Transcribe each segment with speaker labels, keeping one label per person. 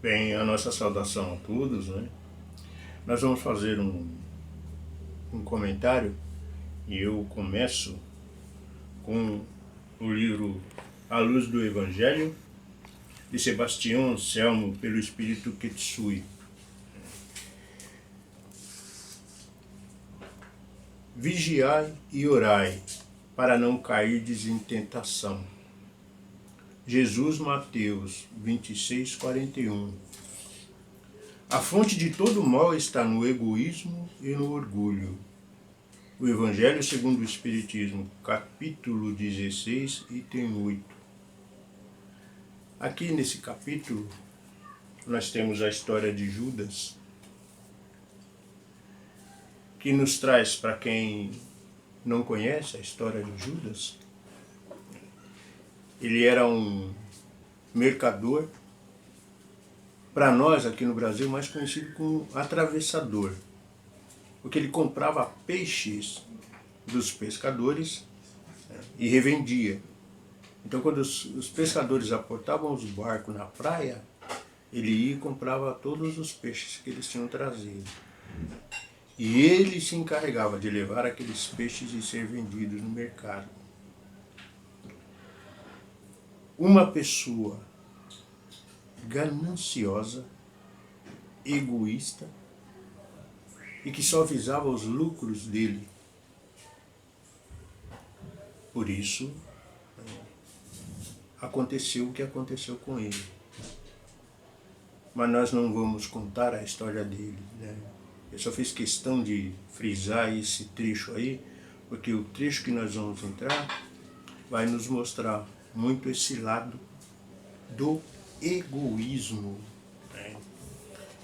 Speaker 1: Bem, a nossa saudação a todos, né? Nós vamos fazer um comentário e eu começo com o livro A Luz do Evangelho, de Sebastião Anselmo, pelo Espírito Ketsui. Vigiai e orai, para não cairdes em tentação. Jesus, Mateus 26:41. A fonte de todo mal está no egoísmo e no orgulho. O Evangelho segundo o Espiritismo, capítulo 16, item 8. Aqui nesse capítulo, nós temos a história de Judas, que nos traz, para quem não conhece a história de Judas, ele era um mercador, para nós aqui no Brasil mais conhecido como atravessador, porque ele comprava peixes dos pescadores e revendia. Então quando os pescadores aportavam os barcos na praia, ele ia e comprava todos os peixes que eles tinham trazido. E ele se encarregava de levar aqueles peixes e ser vendidos no mercado. Uma pessoa gananciosa, egoísta e que só visava os lucros dele. Por isso, aconteceu o que aconteceu com ele. Mas nós não vamos contar a história dele, né? Eu só fiz questão de frisar esse trecho aí, porque o trecho que nós vamos entrar vai nos mostrar muito esse lado do egoísmo, né?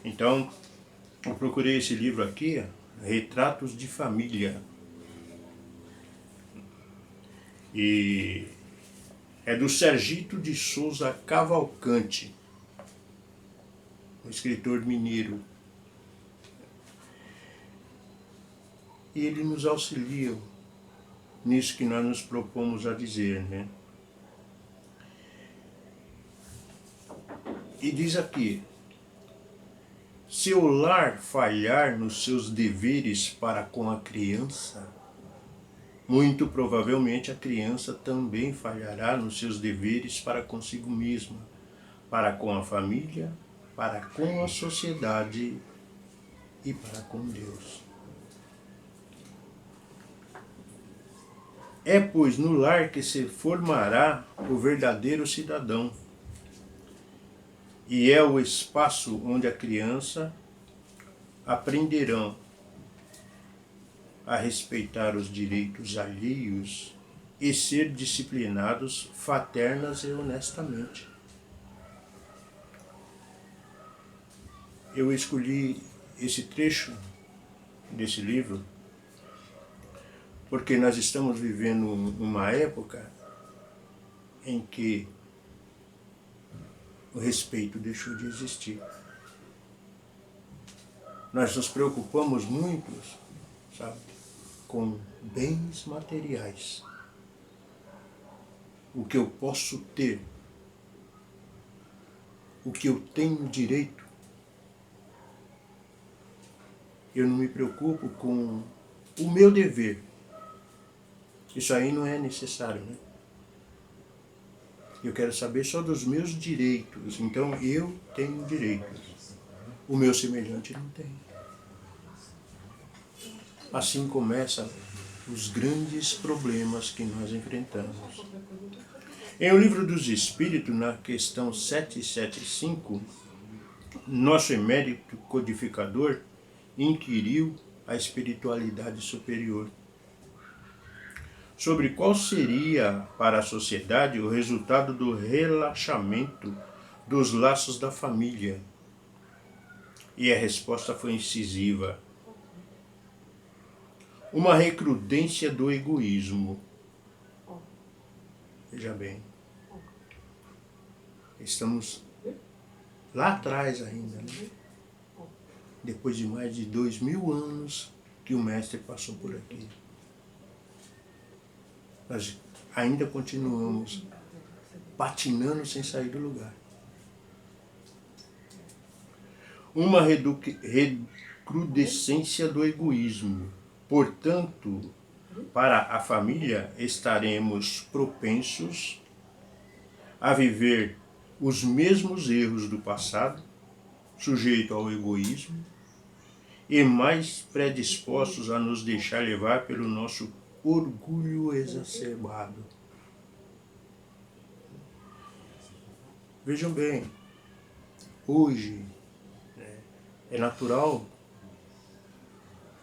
Speaker 1: Então, eu procurei esse livro aqui, Retratos de Família. E é do Sergito de Souza Cavalcante, um escritor mineiro. E ele nos auxilia nisso que nós nos propomos a dizer, né? E diz aqui: se o lar falhar nos seus deveres para com a criança, muito provavelmente a criança também falhará nos seus deveres para consigo mesma, para com a família, para com a sociedade e para com Deus. É, pois, no lar que se formará o verdadeiro cidadão. E é o espaço onde a criança aprenderão a respeitar os direitos alheios e ser disciplinados fraternas e honestamente. Eu escolhi esse trecho desse livro porque nós estamos vivendo uma época em que o respeito deixou de existir. Nós nos preocupamos muito, sabe, com bens materiais. O que eu posso ter, o que eu tenho direito. Eu não me preocupo com o meu dever. Isso aí não é necessário, né? Eu quero saber só dos meus direitos. Então eu tenho direitos. O meu semelhante não tem. Assim começam os grandes problemas que nós enfrentamos. Em O Livro dos Espíritos, na questão 775, nosso emérito codificador inquiriu a espiritualidade superior sobre qual seria para a sociedade o resultado do relaxamento dos laços da família. E a resposta foi incisiva: uma recrudência do egoísmo. Veja bem, estamos lá atrás ainda, né? Depois de mais de 2000 anos que o Mestre passou por aqui. Nós ainda continuamos patinando sem sair do lugar. uma recrudescência do egoísmo. Portanto, para a família estaremos propensos a viver os mesmos erros do passado, sujeito ao egoísmo, e mais predispostos a nos deixar levar pelo nosso orgulho exacerbado. Vejam bem, hoje é natural,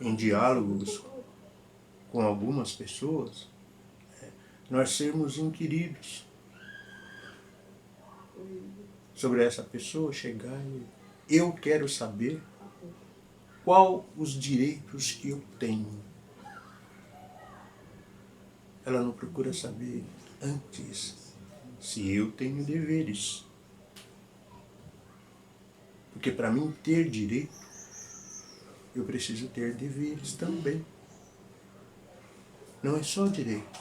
Speaker 1: em diálogos com algumas pessoas, nós sermos inquiridos sobre essa pessoa, chegar e eu quero saber qual os direitos que eu tenho. Ela não procura saber antes se eu tenho deveres. Porque para mim ter direito, eu preciso ter deveres também. Não é só direito.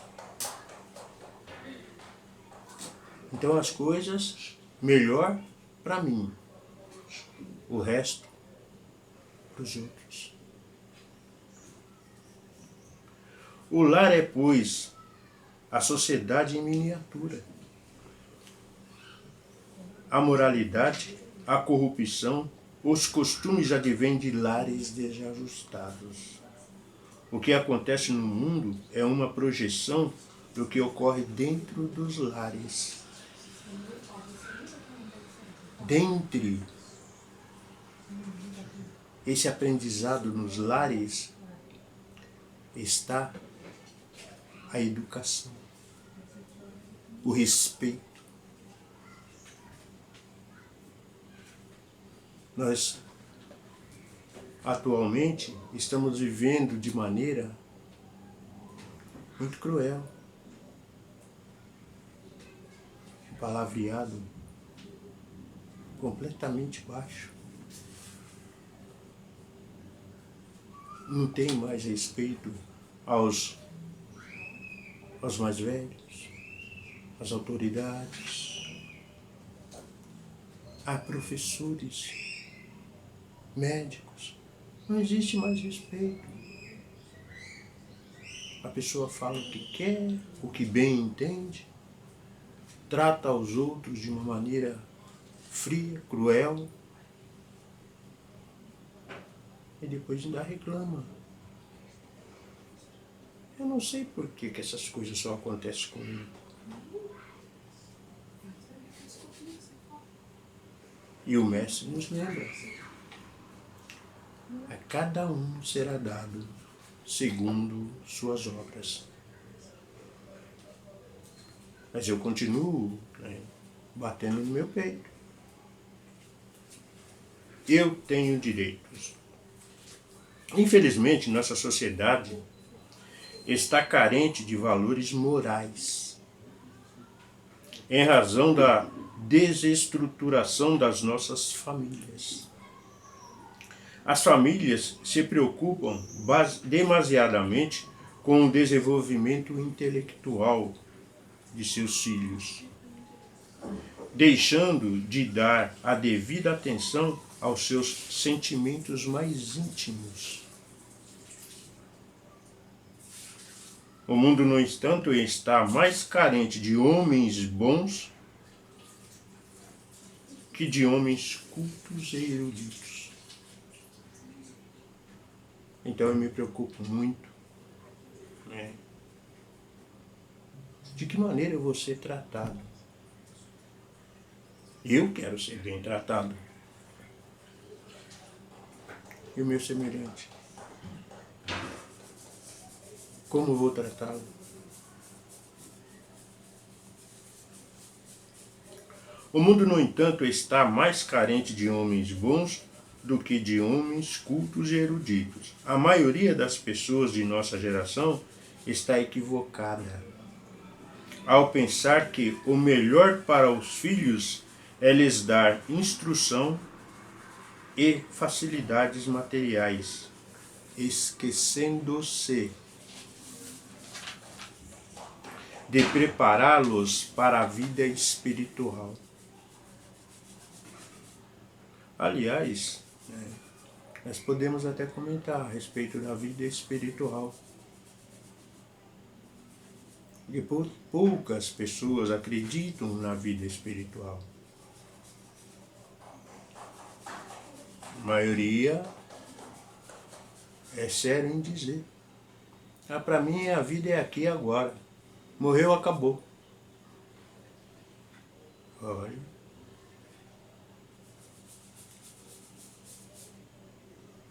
Speaker 1: Então as coisas melhor para mim, o resto para os outros. O lar é, pois, a sociedade em miniatura. A moralidade, a corrupção, os costumes advêm de lares desajustados. O que acontece no mundo é uma projeção do que ocorre dentro dos lares. Dentre esse aprendizado nos lares está a educação, o respeito. Nós, atualmente, estamos vivendo de maneira muito cruel. Um palavreado completamente baixo. Não tem mais respeito aos mais velhos, às autoridades, a professores, médicos. Não existe mais respeito. A pessoa fala o que quer, o que bem entende, trata os outros de uma maneira fria, cruel, e depois ainda reclama. Eu não sei por que essas coisas só acontecem comigo. E o mestre nos lembra: a cada um será dado segundo suas obras. Mas eu continuo batendo no meu peito. Eu tenho direitos. Infelizmente, nossa sociedade está carente de valores morais, em razão da desestruturação das nossas famílias. As famílias se preocupam demasiadamente com o desenvolvimento intelectual de seus filhos, deixando de dar a devida atenção aos seus sentimentos mais íntimos. O mundo, no entanto, está mais carente de homens bons que de homens cultos e eruditos. Então eu me preocupo muito, de que maneira eu vou ser tratado. Eu quero ser bem tratado. E o meu semelhante? Como eu vou tratá-lo? O mundo, no entanto, está mais carente de homens bons do que de homens cultos e eruditos. A maioria das pessoas de nossa geração está equivocada ao pensar que o melhor para os filhos é lhes dar instrução e facilidades materiais, esquecendo-se de prepará-los para a vida espiritual. Aliás, Nós podemos até comentar a respeito da vida espiritual. E poucas pessoas acreditam na vida espiritual. A maioria é sério em dizer. Para mim a vida é aqui e agora. Morreu, acabou. Olha.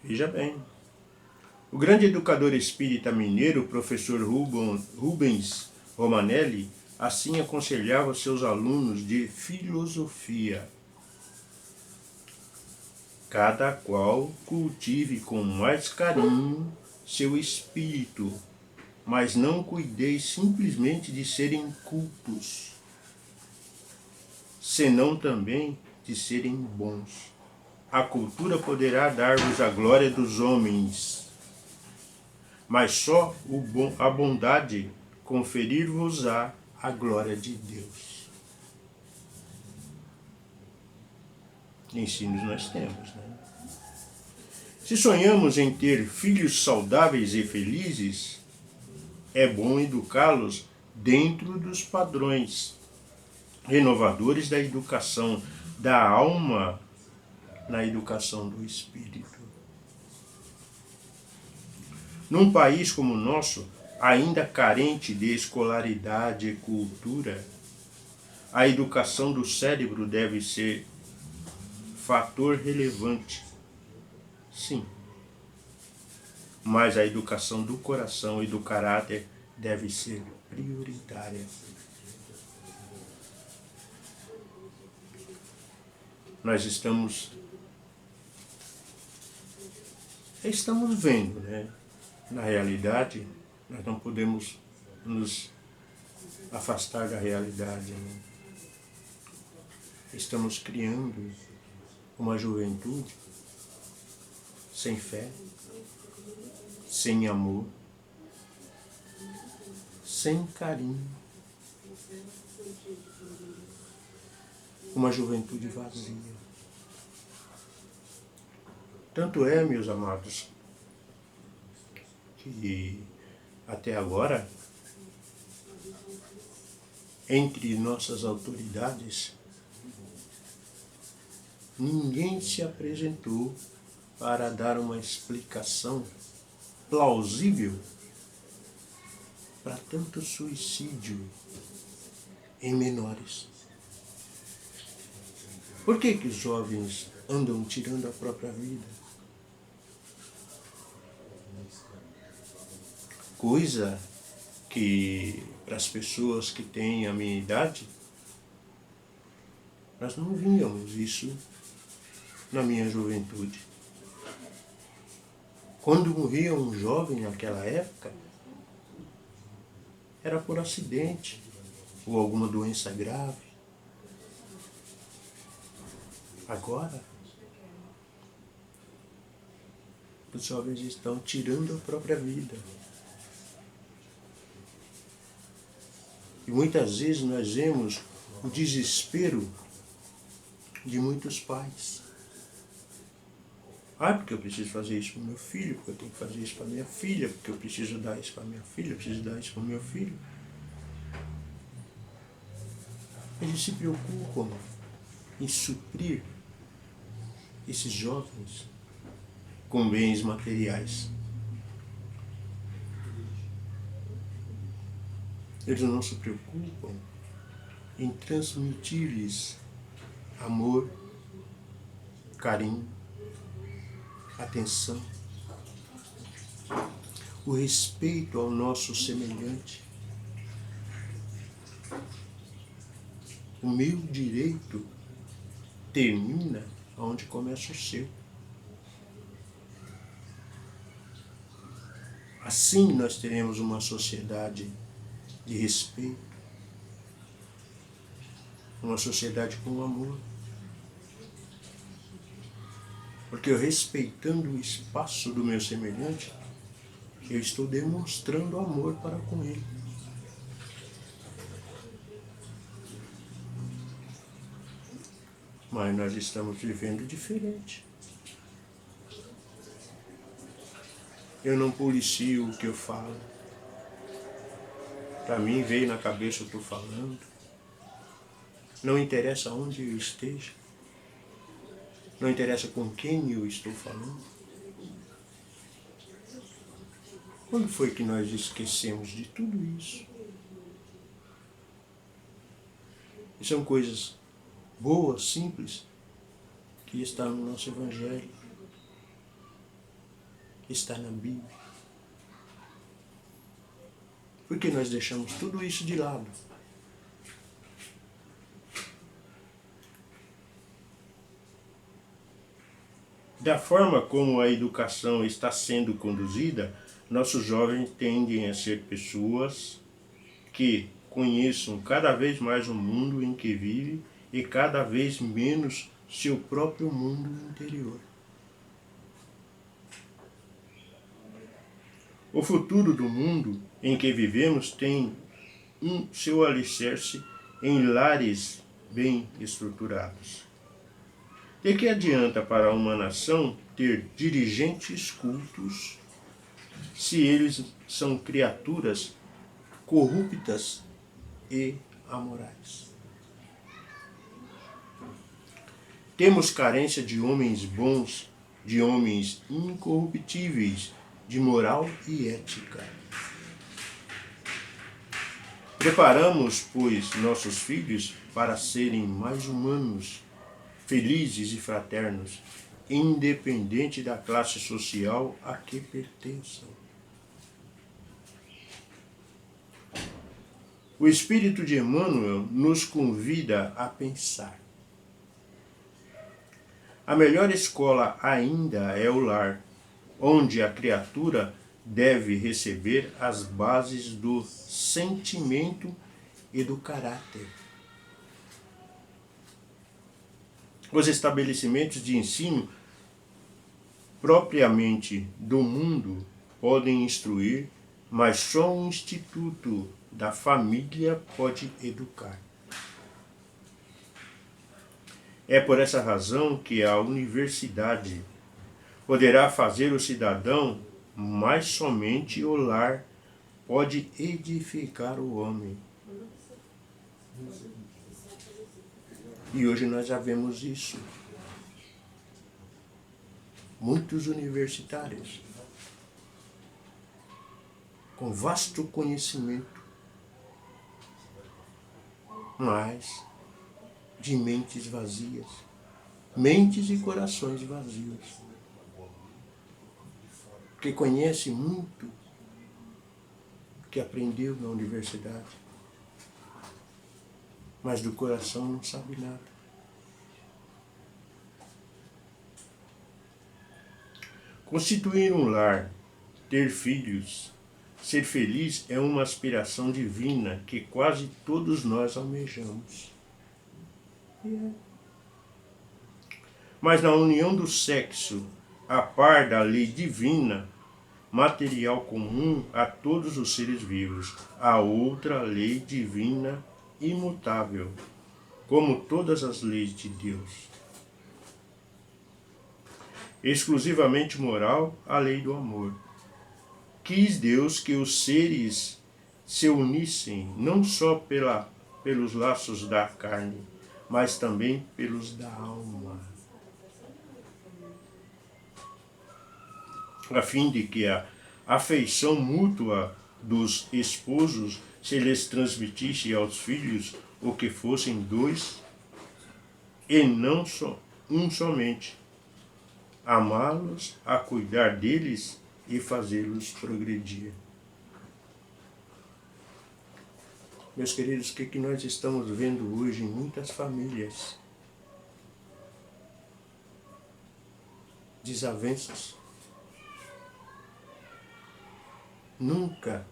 Speaker 1: Veja bem. O grande educador espírita mineiro, o professor Rubens Romanelli, assim aconselhava seus alunos de filosofia. Cada qual cultive com mais carinho seu espírito, mas não cuideis simplesmente de serem cultos, senão também de serem bons. A cultura poderá dar-vos a glória dos homens, mas só a bondade conferir-vos-á a glória de Deus. Ensinos nós temos, né? Se sonhamos em ter filhos saudáveis e felizes, é bom educá-los dentro dos padrões renovadores da educação da alma na educação do espírito. Num país como o nosso, ainda carente de escolaridade e cultura, a educação do cérebro deve ser fator relevante, sim. Mas a educação do coração e do caráter deve ser prioritária. Nós estamos vendo, né? Na realidade, nós não podemos nos afastar da realidade, né? Estamos criando uma juventude sem fé, sem amor, sem carinho. Uma juventude vazia. Tanto é, meus amados, que até agora, entre nossas autoridades, ninguém se apresentou para dar uma explicação plausível para tanto suicídio em menores. Por que os jovens andam tirando a própria vida? Coisa que, para as pessoas que têm a minha idade, nós não víamos isso na minha juventude. Quando morria um jovem naquela época, era por acidente ou alguma doença grave. Agora, os jovens estão tirando a própria vida. E muitas vezes nós vemos o desespero de muitos pais. Porque eu preciso fazer isso para o meu filho, porque eu tenho que fazer isso para minha filha, porque eu preciso dar isso para minha filha, eu preciso dar isso para o meu filho. Eles se preocupam em suprir esses jovens com bens materiais. Eles não se preocupam em transmitir-lhes amor, carinho, atenção, o respeito ao nosso semelhante. O meu direito termina onde começa o seu. Assim nós teremos uma sociedade de respeito, uma sociedade com amor. Porque eu respeitando o espaço do meu semelhante, eu estou demonstrando amor para com ele. Mas nós estamos vivendo diferente. Eu não policio o que eu falo. Para mim veio na cabeça eu estou falando. Não interessa onde eu esteja. Não interessa com quem eu estou falando. Quando foi que nós esquecemos de tudo isso? E são coisas boas, simples, que está no nosso Evangelho, que está na Bíblia. Por que nós deixamos tudo isso de lado? Da forma como a educação está sendo conduzida, nossos jovens tendem a ser pessoas que conheçam cada vez mais o mundo em que vivem e cada vez menos seu próprio mundo interior. O futuro do mundo em que vivemos tem seu alicerce em lares bem estruturados. De que adianta para uma nação ter dirigentes cultos se eles são criaturas corruptas e amorais? Temos carência de homens bons, de homens incorruptíveis, de moral e ética. Preparamos, pois, nossos filhos para serem mais humanos, felizes e fraternos, independente da classe social a que pertençam. O Espírito de Emmanuel nos convida a pensar. A melhor escola ainda é o lar, onde a criatura deve receber as bases do sentimento e do caráter. Os estabelecimentos de ensino propriamente do mundo podem instruir, mas só um instituto da família pode educar. É por essa razão que a universidade poderá fazer o cidadão, mas somente o lar pode edificar o homem. E hoje nós já vemos isso. Muitos universitários com vasto conhecimento, mas de mentes vazias, mentes e corações vazios, que conhece muito que aprendeu na universidade, mas do coração não sabe nada. Constituir um lar, ter filhos, ser feliz é uma aspiração divina que quase todos nós almejamos. Mas na união do sexo, a par da lei divina, material comum a todos os seres vivos, há outra lei divina imutável, como todas as leis de Deus. Exclusivamente moral, a lei do amor. Quis Deus que os seres se unissem não só pelos laços da carne, mas também pelos da alma, a fim de que a afeição mútua dos esposos se lhes transmitisse aos filhos o que fossem dois, e não só um somente, amá-los, a cuidar deles e fazê-los progredir. Meus queridos, o que nós estamos vendo hoje em muitas famílias? Desavenças. Nunca,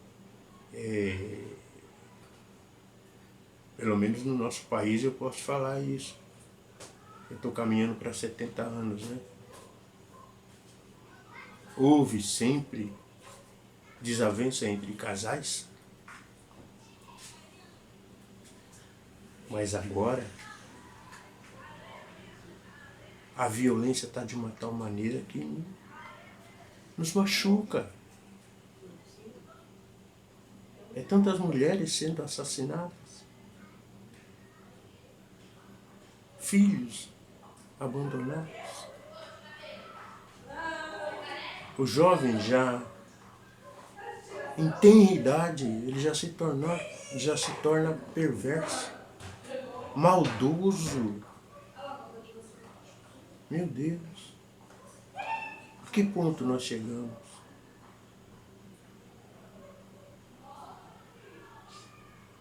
Speaker 1: pelo menos no nosso país eu posso falar isso. Eu estou caminhando para 70 anos, né? Houve sempre desavença entre casais? Mas agora a violência está de uma tal maneira que nos machuca. É tantas mulheres sendo assassinadas, filhos abandonados. O jovem já em tenra idade, ele já se torna perverso, maldoso. Meu Deus, a que ponto nós chegamos?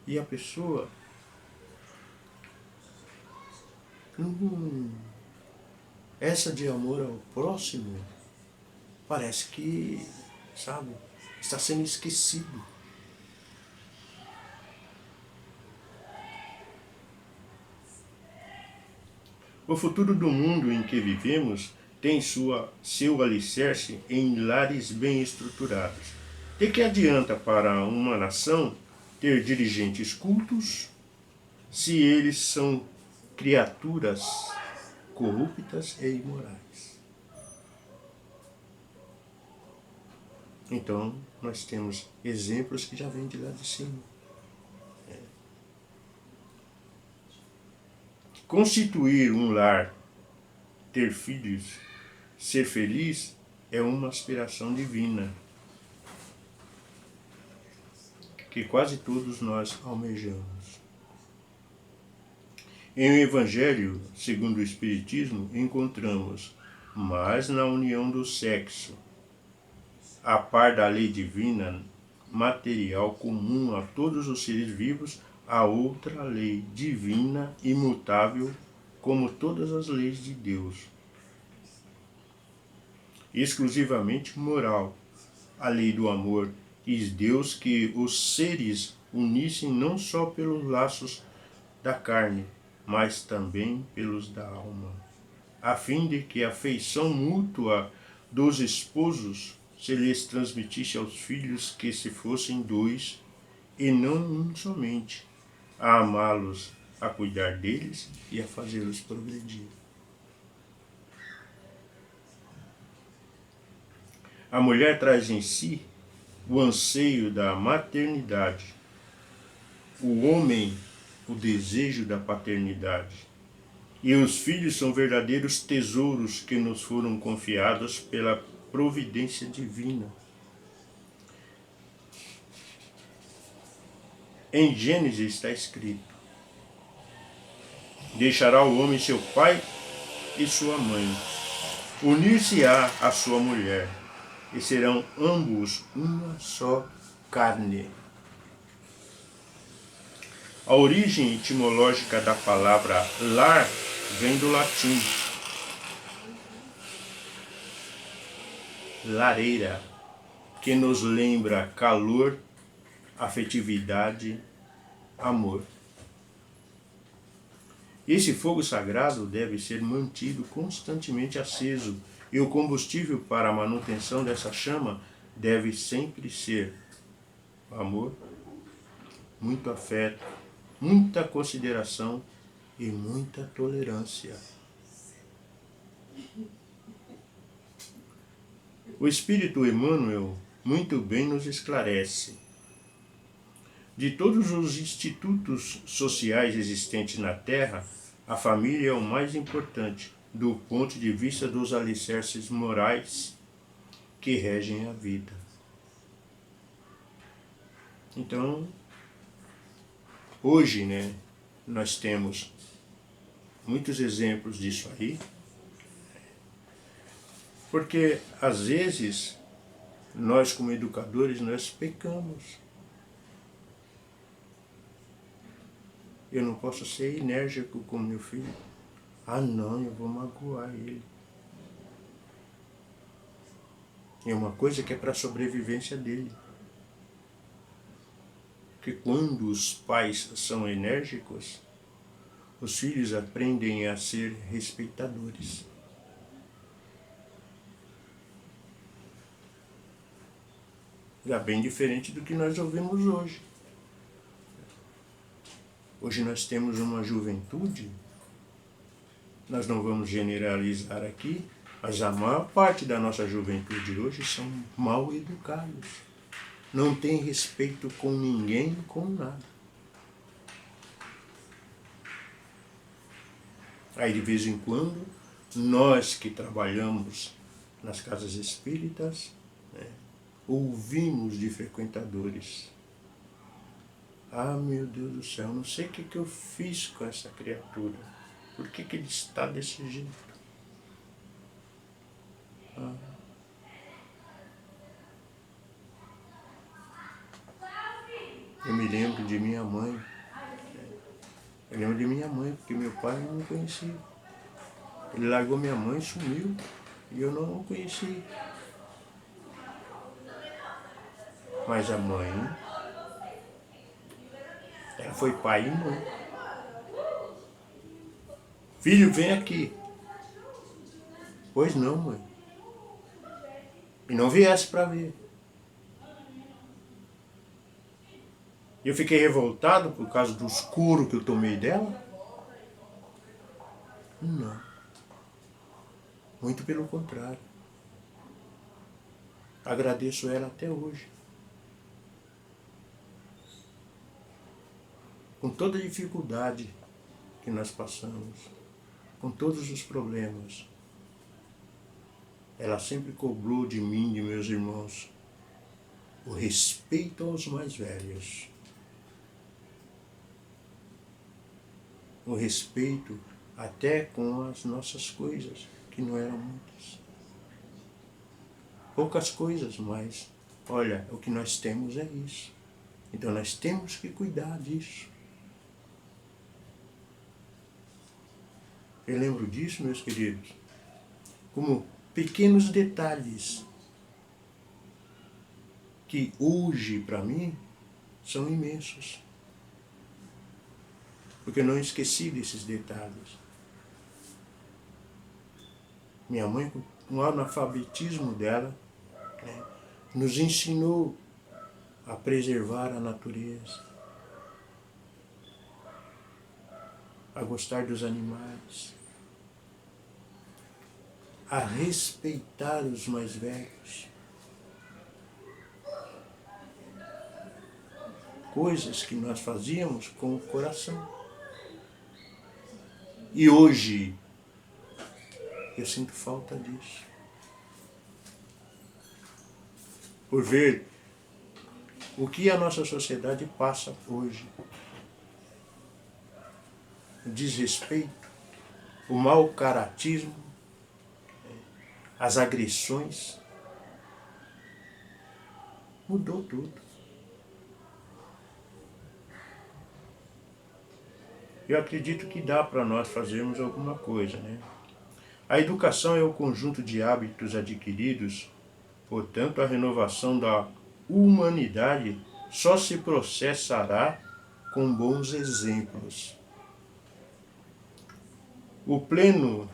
Speaker 1: E a pessoa essa de amor ao próximo parece que, sabe, está sendo esquecido. O futuro do mundo em que vivemos tem seu alicerce em lares bem estruturados. De que adianta para uma nação ter dirigentes cultos se eles são criaturas corruptas e imorais? Então, nós temos exemplos que já vêm de lá de cima. Constituir um lar, ter filhos, ser feliz é uma aspiração divina que quase todos nós almejamos. Em o Evangelho, segundo o Espiritismo, encontramos, mas na união do sexo, a par da lei divina material comum a todos os seres vivos, a outra lei divina imutável como todas as leis de Deus, exclusivamente moral, a lei do amor. Quis Deus que os seres unissem não só pelos laços da carne, mas também pelos da alma, a fim de que a afeição mútua dos esposos se lhes transmitisse aos filhos que se fossem dois, e não um somente, a amá-los, a cuidar deles e a fazê-los progredir. A mulher traz em si o anseio da maternidade, o homem o desejo da paternidade. E os filhos são verdadeiros tesouros que nos foram confiados pela providência divina. Em Gênesis está escrito: deixará o homem seu pai e sua mãe, unir-se-á à sua mulher, e serão ambos uma só carne. A origem etimológica da palavra lar vem do latim lareira, que nos lembra calor, afetividade, amor. Esse fogo sagrado deve ser mantido constantemente aceso, e o combustível para a manutenção dessa chama deve sempre ser amor, muito afeto, muita consideração e muita tolerância. O Espírito Emmanuel muito bem nos esclarece. De todos os institutos sociais existentes na Terra, a família é o mais importante do ponto de vista dos alicerces morais que regem a vida. Então, hoje, nós temos muitos exemplos disso aí, porque às vezes nós como educadores nós pecamos. Eu não posso ser enérgico com meu filho. Ah não, eu vou magoar ele. É uma coisa que é para a sobrevivência dele. Porque quando os pais são enérgicos, os filhos aprendem a ser respeitadores. Já bem diferente do que nós ouvimos hoje. Hoje nós temos uma juventude, nós não vamos generalizar aqui, mas a maior parte da nossa juventude hoje são mal educados. não tem respeito com ninguém, com nada. Aí de vez em quando, nós que trabalhamos nas casas espíritas, né, ouvimos de frequentadores: ah, meu Deus do céu, não sei o que eu fiz com essa criatura. Por que ele está desse jeito? Ah. Eu me lembro de minha mãe. Eu lembro de minha mãe, porque meu pai eu não conhecia. Ele largou minha mãe, sumiu, e eu não o conheci. Mas a mãe, ela foi pai e mãe. Filho, vem aqui. Pois não, mãe. E não viesse para ver. Eu fiquei revoltado por causa do escuro que eu tomei dela? Não. Muito pelo contrário. Agradeço ela até hoje. Com toda a dificuldade que nós passamos, com todos os problemas, ela sempre cobrou de mim, de meus irmãos, o respeito aos mais velhos. O respeito até com as nossas coisas, que não eram muitas. Poucas coisas, mas, olha, o que nós temos é isso. Então nós temos que cuidar disso. Eu lembro disso, meus queridos, como pequenos detalhes que hoje, para mim, são imensos. Porque eu não esqueci desses detalhes. Minha mãe, com o analfabetismo dela, né, nos ensinou a preservar a natureza, a gostar dos animais, a respeitar os mais velhos. Coisas que nós fazíamos com o coração. E hoje eu sinto falta disso. Por ver o que a nossa sociedade passa hoje. O desrespeito, o mau caratismo, as agressões. Mudou tudo. Eu acredito que dá para nós fazermos alguma coisa, né? A educação é o conjunto de hábitos adquiridos, portanto, a renovação da humanidade só se processará com bons exemplos. O pleno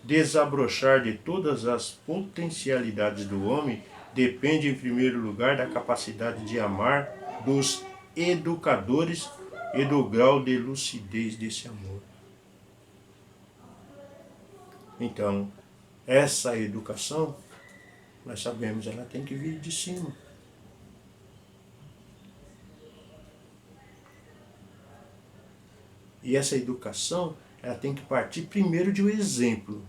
Speaker 1: desabrochar de todas as potencialidades do homem depende, em primeiro lugar, da capacidade de amar dos educadores e do grau de lucidez desse amor. Então, essa educação, nós sabemos, ela tem que vir de cima. E essa educação, ela tem que partir primeiro de um exemplo.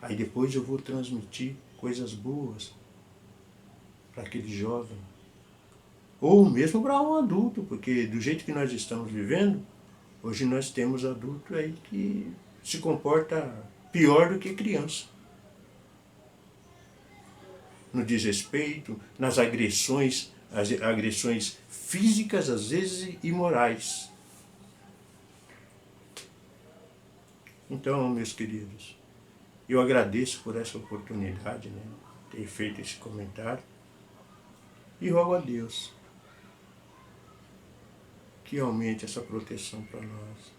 Speaker 1: Aí depois eu vou transmitir coisas boas para aquele jovem. Ou mesmo para um adulto, porque do jeito que nós estamos vivendo, hoje nós temos adulto aí que se comporta pior do que criança. No desrespeito, nas agressões, as agressões físicas, às vezes, e morais. Então, meus queridos, eu agradeço por essa oportunidade, né, de ter feito esse comentário, e rogo a Deus que aumente essa proteção para nós.